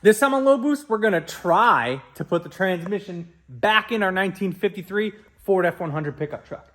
This time on Low Boost, we're gonna try to put the transmission back in our 1953 Ford F-100 pickup truck.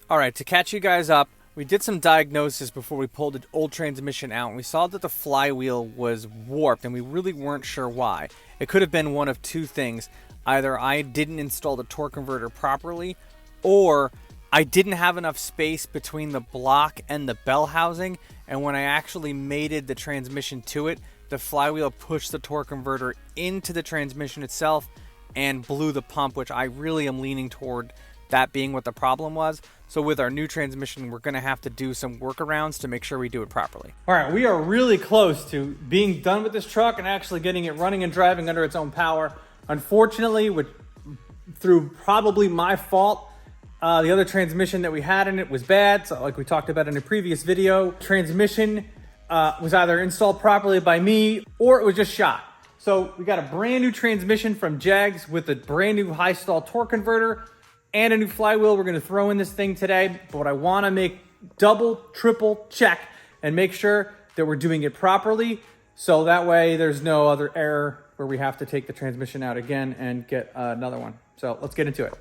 All right, to catch you guys up, we did some diagnosis before we pulled the old transmission out, and we saw that the flywheel was warped, and we really weren't sure why. It could have been one of two things. Either I didn't install the torque converter properly, or I didn't have enough space between the block and the bell housing, and when I actually mated the transmission to it, the flywheel pushed the torque converter into the transmission itself and blew the pump, which I really am leaning toward that being what the problem was. So with our new transmission, we're going to have to do some workarounds to make sure we do it properly. All right, we are really close to being done with this truck and actually getting it running and driving under its own power. Unfortunately, through probably my fault, the other transmission that we had in it was bad. So like we talked about in a previous video, transmission was either installed properly by me or it was just shot. So we got a brand new transmission from Jags with a brand new high stall torque converter and a new flywheel we're gonna throw in this thing today. But what I wanna make double, triple check and make sure that we're doing it properly. So that way there's no other error where we have to take the transmission out again and get another one. So let's get into it.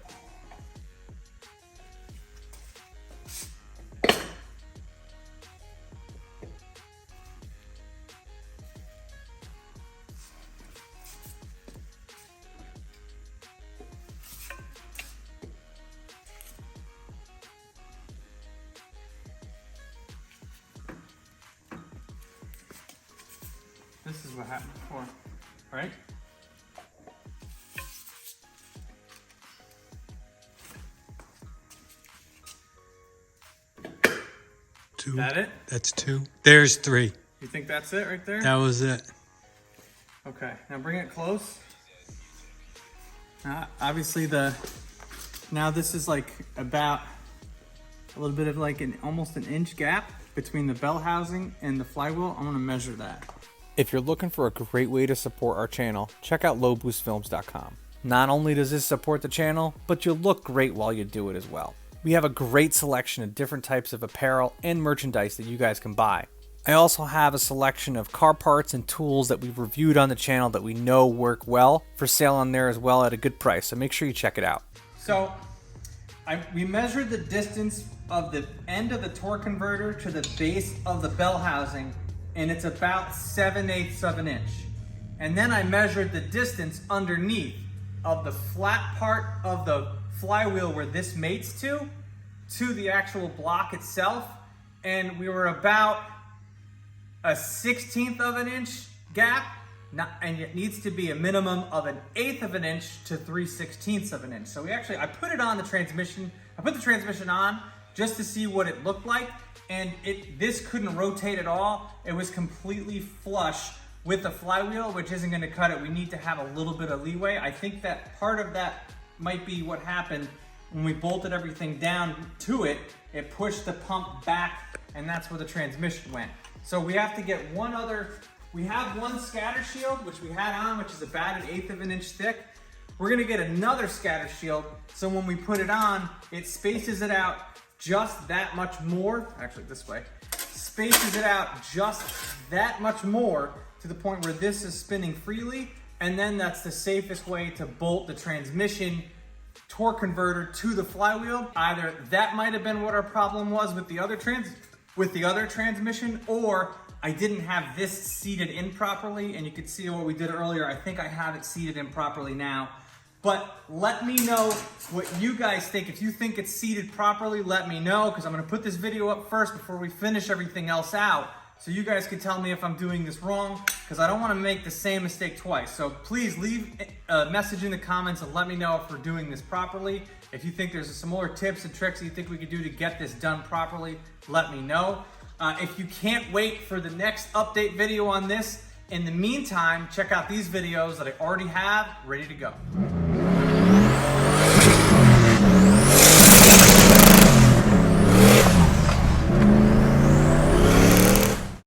This is what happened before, all right? Two. Is that it? That's two. There's three. You think that's it right there? That was it. Okay, now bring it close. Obviously now this is like about a little bit of like almost an inch gap between the bell housing and the flywheel. I'm gonna measure that. If you're looking for a great way to support our channel, check out lowboostfilms.com. Not only does this support the channel, but you'll look great while you do it as well. We have a great selection of different types of apparel and merchandise that you guys can buy. I also have a selection of car parts and tools that we've reviewed on the channel that we know work well for sale on there as well at a good price, so make sure you check it out. So we measured the distance of the end of the torque converter to the base of the bell housing, and it's about 7/8 of an inch. And then I measured the distance underneath of the flat part of the flywheel where this mates to the actual block itself, and we were about a 1/16 of an inch gap, and it needs to be a minimum of 1/8 of an inch to 3/16 of an inch. So I put it on the transmission. I put the transmission on just to see what it looked like, and this couldn't rotate at all. It was completely flush with the flywheel, which isn't gonna cut it. We need to have a little bit of leeway. I think that part of that might be what happened when we bolted everything down to it. It pushed the pump back, and that's where the transmission went. So we have to get we have one scatter shield, which we had on, which is about 1/8 of an inch thick. We're gonna get another scatter shield, so when we put it on, it spaces it out just that much more, actually this way, spaces it out just that much more to the point where this is spinning freely, and then that's the safest way to bolt the transmission torque converter to the flywheel. Either that might have been what our problem was with the other transmission, or I didn't have this seated in properly, and you could see what we did earlier. I think I have it seated in properly now. But let me know what you guys think. If you think it's seated properly, let me know, because I'm gonna put this video up first before we finish everything else out, so you guys can tell me if I'm doing this wrong, because I don't wanna make the same mistake twice. So please leave a message in the comments and let me know if we're doing this properly. If you think there's some more tips and tricks that you think we could do to get this done properly, let me know. If you can't wait for the next update video on this, in the meantime, check out these videos that I already have ready to go.